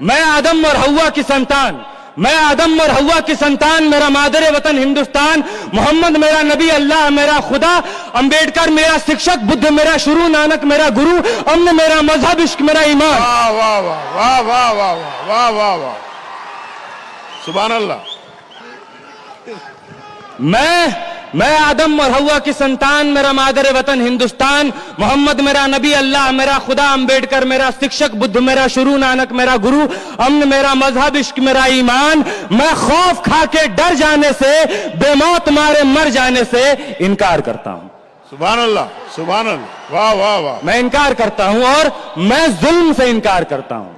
मैं आदम और हवा की संतान, मैं आदम और हवा की संतान, मेरा मादर वतन हिंदुस्तान, मोहम्मद मेरा नबी, अल्लाह मेरा खुदा, अंबेडकर मेरा शिक्षक, बुद्ध मेरा शुरू, नानक मेरा गुरु, अमन मेरा मजहब, इश्क मेरा ईमान। वाह वाह वाह वाह वाह वाह वाह वाह वाह, सुभान अल्लाह। मैं आदम और हवा की संतान, मेरा मादर वतन हिंदुस्तान, मोहम्मद मेरा नबी, अल्लाह मेरा खुदा, अंबेडकर मेरा शिक्षक, बुद्ध मेरा शुरू, नानक मेरा गुरु, अमन मेरा मजहब, इश्क मेरा ईमान। मैं खौफ खा के डर जाने से, बेमौत मारे मर जाने से इनकार करता हूं। सुभान अल्लाह, सुभान अल्लाह, वाह वाह वाह। मैं इनकार करता हूं और मैं जुल्म से इनकार करता हूं।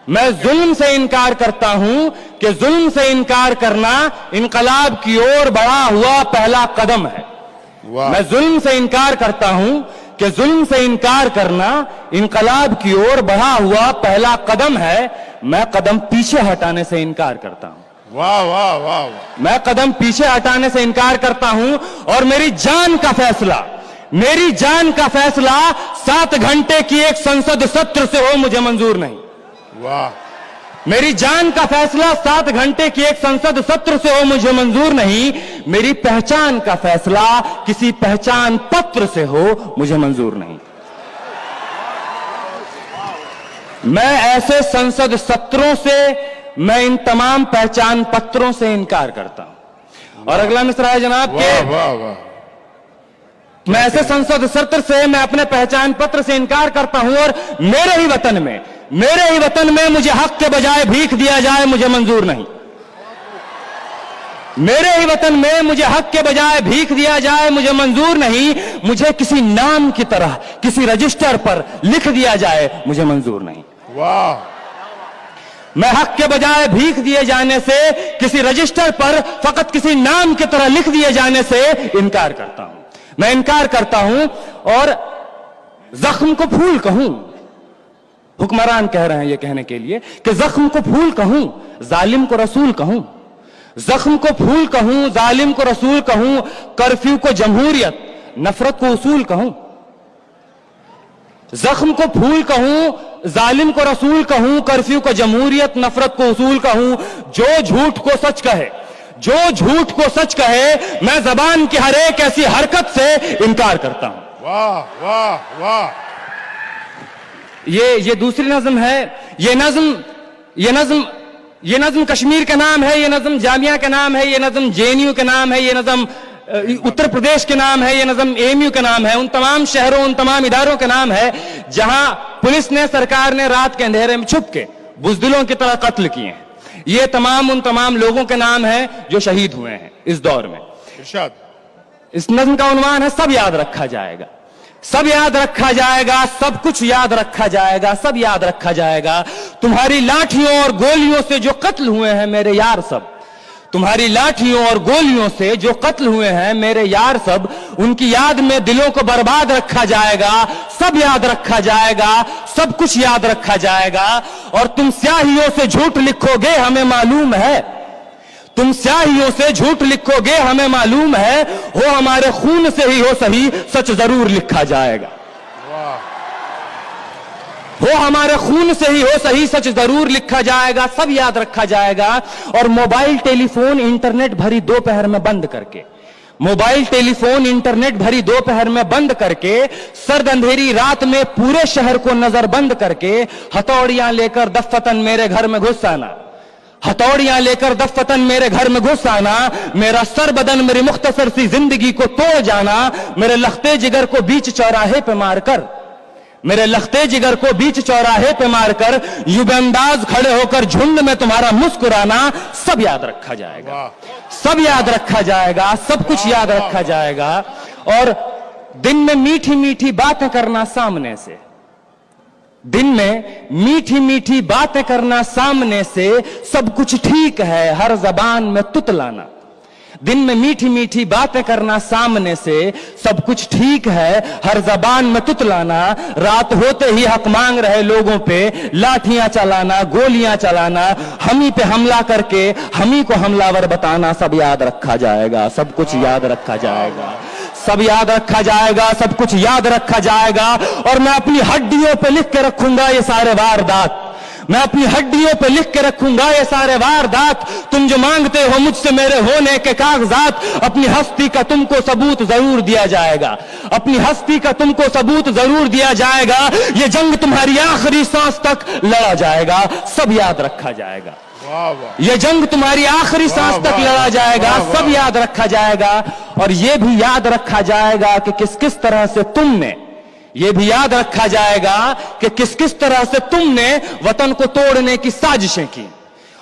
मैं जुल्म से इनकार करता हूं कि जुल्म से इनकार करना इनकलाब की ओर बढ़ा हुआ पहला कदम है। मैं जुल्म से इनकार करता हूं कि जुल्म से इनकार करना इनकलाब की ओर बढ़ा हुआ पहला कदम है। मैं कदम पीछे हटाने से इनकार करता हूं। वाह वाह वाह वाह। मैं कदम पीछे हटाने से इनकार करता हूं और मेरी जान का फैसला, मेरी जान का फैसला 7 घंटे की एक संसद सत्र से हो मुझे मंजूर नहीं। वाह। मेरी जान का फैसला 7 घंटे की एक संसद सत्र से हो मुझे मंजूर नहीं। मेरी पहचान का फैसला किसी पहचान पत्र से हो मुझे मंजूर नहीं। मैं ऐसे संसद सत्रों से, मैं इन तमाम पहचान पत्रों से इनकार करता हूं। और अगला मिसरा है जनाब के, वाह वाह। मैं ऐसे संसद सत्र से, मैं अपने पहचान पत्र से इनकार करता हूं और मेरे ही वतन में, मेरे ही वतन में मुझे हक के बजाय भीख दिया जाए मुझे मंजूर नहीं। मेरे ही वतन में मुझे हक के बजाय भीख दिया जाए मुझे मंजूर नहीं। मुझे किसी नाम की तरह किसी रजिस्टर पर लिख दिया जाए मुझे मंजूर नहीं। वाह। मैं हक के बजाय भीख दिए जाने से, किसी रजिस्टर पर फकत किसी नाम की तरह लिख दिए जाने से इनकार करता हूं। मैं इनकार करता हूं और जख्म को फूल कहूं, हुक्मरान कह रहे हैं ये कहने के लिए कि जख्म को फूल कहूं, जालिम को रसूल कहूं। जख्म को फूल कहूं, जालिम को रसूल कहूं, कर्फ्यू को जमहूरियत, नफरत को उसूल कहूं। जख्म को फूल कहूं, जालिम को रसूल कहूं, कर्फ्यू को जमहूरियत, नफरत को उसूल कहूं। जो झूठ को सच कहे, जो झूठ को सच कहे, मैं जबान की हर एक ऐसी हरकत से इनकार करता हूं। वाह वाह वाह। ये दूसरी नज्म है। ये नज्म कश्मीर का नाम है, ये नज्म जामिया का नाम है, ये नज्म जेएनयू का नाम है, ये नज्म उत्तर प्रदेश के नाम है, ये नज्म एएमयू का नाम है। उन तमाम शहरों, उन तमाम इदारों का नाम है जहां पुलिस ने, सरकार ने रात के अंधेरे में छुप के बुजदिलों की तरह कत्ल किए हैं। ये तमाम उन तमाम लोगों के नाम है जो शहीद हुए हैं इस दौर में। इरशाद। इस नज्म का उन्वान है सब याद रखा जाएगा, सब याद रखा जाएगा, सब कुछ याद रखा जाएगा, सब याद रखा जाएगा। तुम्हारी लाठियों और गोलियों से जो कत्ल हुए हैं मेरे यार सब, तुम्हारी लाठियों और गोलियों से जो कत्ल हुए हैं मेरे यार सब, उनकी याद में दिलों को बर्बाद रखा जाएगा, सब याद रखा जाएगा, सब कुछ याद रखा जाएगा। और तुम स्याहियों से झूठ लिखोगे हमें मालूम है, तुम स्याहियों से झूठ लिखोगे हमें मालूम है, हो हमारे खून से ही हो सही सच जरूर लिखा जाएगा। हो हमारे खून से ही हो सही सच जरूर लिखा जाएगा, सब याद रखा जाएगा। और मोबाइल टेलीफोन इंटरनेट भरी दोपहर में बंद करके, मोबाइल टेलीफोन इंटरनेट भरी दोपहर में बंद करके, सर्द अंधेरी रात में पूरे शहर को नजर बंद करके, हथौड़ियां लेकर दफ्फतन मेरे घर में घुस आना, हथौड़ियां लेकर दफ्फतन मेरे घर में घुस आना, मेरा सर बदन मेरी मुख्तसर सी जिंदगी को तोड़ जाना, मेरे लख्ते जिगर को बीच चौराहे पे मारकर, मेरे लख्ते जिगर को बीच चौराहे पे मारकर, युगंदाज खड़े होकर झुंड में तुम्हारा मुस्कुराना, सब याद रखा जाएगा, सब याद रखा जाएगा, सब कुछ याद रखा जाएगा। और दिन में मीठी मीठी बातें करना सामने से, दिन में मीठी मीठी बातें करना सामने से, सब कुछ ठीक है हर जबान में तुतलाना। दिन में मीठी मीठी बातें करना सामने से, सब कुछ ठीक है हर जबान में तुतलाना। रात होते ही हक मांग रहे लोगों पे लाठियां चलाना, गोलियां चलाना, हमी पे हमला करके हमी को हमलावर बताना, सब याद रखा जाएगा, सब कुछ याद रखा जाएगा, सब याद रखा जाएगा, सब कुछ याद रखा जाएगा। और मैं अपनी हड्डियों पे लिख के रखूंगा ये सारे वारदात, मैं अपनी हड्डियों पे लिख के रखूंगा ये सारे वारदात, तुम जो मांगते हो मुझसे मेरे होने के कागजात। अपनी हस्ती का तुमको सबूत जरूर दिया जाएगा, अपनी हस्ती का तुमको सबूत जरूर दिया जाएगा। ये जंग तुम्हारी आखिरी सांस तक लड़ा जाएगा, सब याद रखा जाएगा। वाह वाह, ये जंग तुम्हारी आखिरी सांस तक लड़ा जाएगा, सब याद रखा जाएगा। और ये भी याद रखा जाएगा कि किस किस तरह से तुमने, ये भी याद रखा जाएगा कि किस किस तरह से तुमने वतन को तोड़ने की साजिशें की।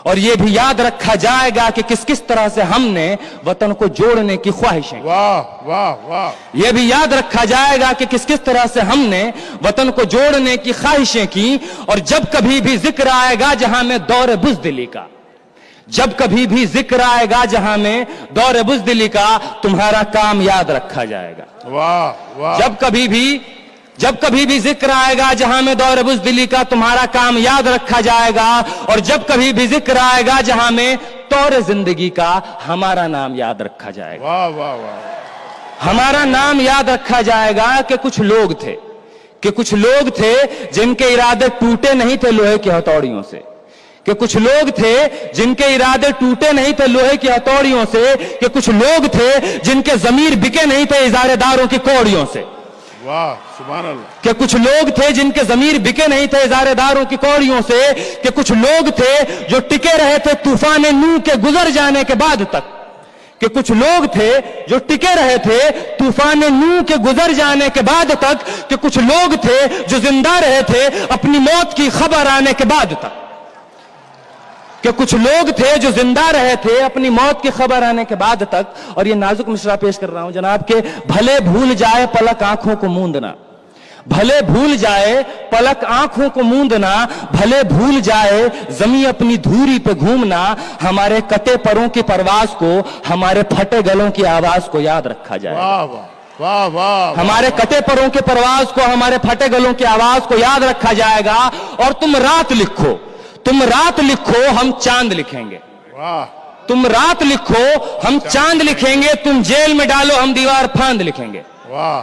और ये भी याद रखा जाएगा कि किस किस तरह से हमने वतन को जोड़ने की ख्वाहिशें की। वाह वाह वाह, यह भी याद रखा जाएगा कि किस किस तरह से हमने वतन को जोड़ने की ख्वाहिशें की। और जब कभी भी जिक्र आएगा जहां में दौर बुज़दिली का, जब कभी भी जिक्र आएगा जहां में दौर बुज़दिली का, तुम्हारा काम याद रखा जाएगा। वाह वाह, जब कभी भी जिक्र आएगा जहां में दौर बुज़दिली का, तुम्हारा काम याद रखा जाएगा। और जब कभी भी जिक्र आएगा जहां में तौर जिंदगी का, हमारा नाम याद रखा जाएगा। वाह वाह वाह, हमारा नाम याद रखा जाएगा कि कुछ लोग थे जिनके इरादे टूटे नहीं थे लोहे की हथौड़ियों से, कि कुछ लोग थे जिनके इरादे टूटे नहीं थे लोहे की हथौड़ियों से, कि कुछ लोग थे जिनके जमीर बिके नहीं थे इजारेदारों की कौड़ियों से। वाह सुभान अल्लाह, कि कुछ लोग थे जिनके जमीर बिके नहीं थे इजारेदारों की कौड़ियों से, कि कुछ लोग थे जो टिके रहे थे तूफान नूह के गुजर जाने के बाद तक, कि कुछ लोग थे जो टिके रहे थे तूफान नूह के गुजर जाने के बाद तक, कि कुछ लोग थे जो जिंदा रहे थे अपनी मौत की खबर आने के बाद तक, कि कुछ लोग थे जो जिंदा रहे थे अपनी मौत की खबर आने के बाद तक। और ये नाजुक मिसरा पेश कर रहा हूं जनाब के, भले भूल जाए पलक आंखों को मूंदना, भले भूल जाए पलक आंखों को मूंदना, भले भूल जाए जमी अपनी धूरी पे घूमना, हमारे कटे परों की परवाज को, हमारे फटे गलों की आवाज को याद रखा जाए। वाह वाह वाह वाह, हमारे कटे परों की परवाज को, हमारे फटे गलों की आवाज को याद रखा जाएगा। और तुम रात लिखो, तुम रात लिखो, हम चांद लिखेंगे। वाह, तुम रात लिखो, हम चांद लिखेंगे। तुम जेल में डालो, हम दीवार फांद लिखेंगे। वाह,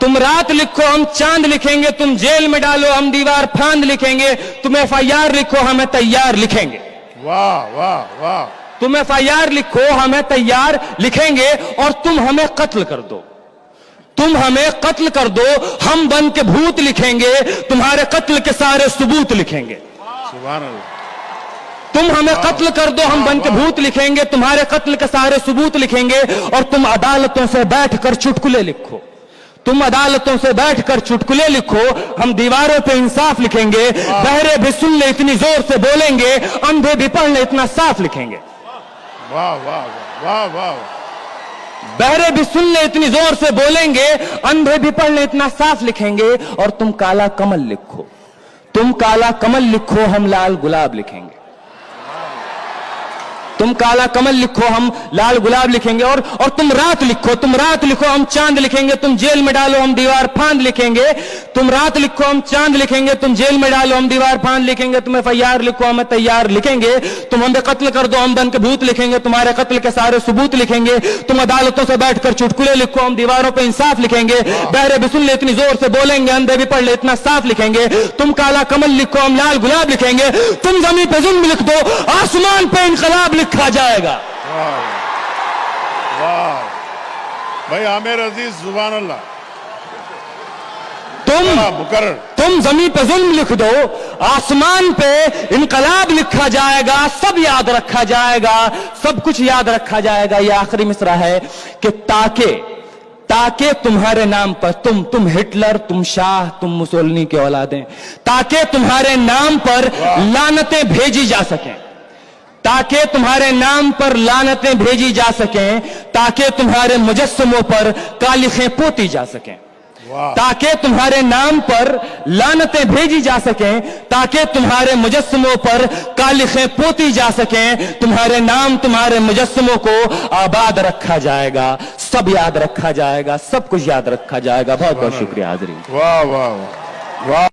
तुम रात लिखो, हम चांद लिखेंगे। तुम जेल में डालो, हम दीवार फांद लिखेंगे। तुम FIR लिखो, हमें तैयार लिखेंगे। वाह वाह वाह, तुम FIR लिखो, हमें तैयार लिखेंगे। और तुम हमें कत्ल कर दो, तुम हमें कत्ल कर दो, हम बन के भूत लिखेंगे। तुम्हारे कत्ल के सारे सबूत लिखेंगे। सुभान अल्लाह, तुम हमें कत्ल कर दो, हम बन के भूत लिखेंगे। तुम्हारे कत्ल के सारे सबूत लिखेंगे। और तुम अदालतों से बैठकर चुटकुले लिखो, तुम अदालतों से बैठकर चुटकुले लिखो, हम दीवारों पे इंसाफ लिखेंगे। बहरे भी सुन ले इतनी जोर से बोलेंगे, अंधे भी पढ़ ले इतना साफ लिखेंगे। वाह वाह वाह वाह, बहरे भी सुन ले इतनी जोर से बोलेंगे, अंधे भी पढ़ ले इतना साफ लिखेंगे। और तुम काला कमल लिखो, तुम काला कमल लिखो, हम लाल गुलाब लिखेंगे। तुम काला कमल लिखो, हम लाल गुलाब लिखेंगे। और तुम रात लिखो, तुम रात लिखो, हम चांद लिखेंगे। तुम जेल में डालो, हम दीवार फांद लिखेंगे। तुम रात लिखो, हम चांद लिखेंगे। तुम जेल में डालो, हम दीवार फांद लिखेंगे। तुम FIR लिखो, हमें तैयार लिखेंगे। तुम हमें कत्ल कर दो, हम बन के भूत लिखेंगे। तुम्हारे कत्ल के सारे सबूत लिखेंगे। तुम अदालतों से बैठकर चुटकुले लिखो, हम दीवारों पर इंसाफ लिखेंगे। बहरे भी सुन ले इतनी जोर से बोलेंगे, अंधे भी पढ़ ले इतना साफ लिखेंगे। तुम काला कमल लिखो, हम लाल गुलाब लिखेंगे। तुम जमीन पे जुल्म लिख दो, आसमान पे इनकलाब लिखा जाएगा। वाह भाई आमिर अजीज, सुभान अल्लाह, तुम जमीन पे जुल्म लिख दो, आसमान पे इनकलाब लिखा जाएगा। सब याद रखा जाएगा, सब कुछ याद रखा जाएगा। ये आखिरी मिसरा है कि ताके तुम्हारे नाम पर, तुम हिटलर, तुम शाह, तुम मुसोलिनी के औलादें, ताके तुम्हारे नाम पर लानतें भेजी जा सकें, ताकि तुम्हारे नाम पर लानतें भेजी जा सकें, ताकि तुम्हारे मुजस्समों पर कालिखें पोती जा सकें, ताकि तुम्हारे नाम पर लानतें भेजी जा सकें, ताकि तुम्हारे मुजस्समों पर कालिखें पोती जा सकें। तुम्हारे नाम, तुम्हारे मुजस्समों को आबाद रखा जाएगा। सब याद रखा जाएगा, सब कुछ याद रखा जाएगा। बहुत बहुत शुक्रिया हाज़रीन। वाह वाह वाह।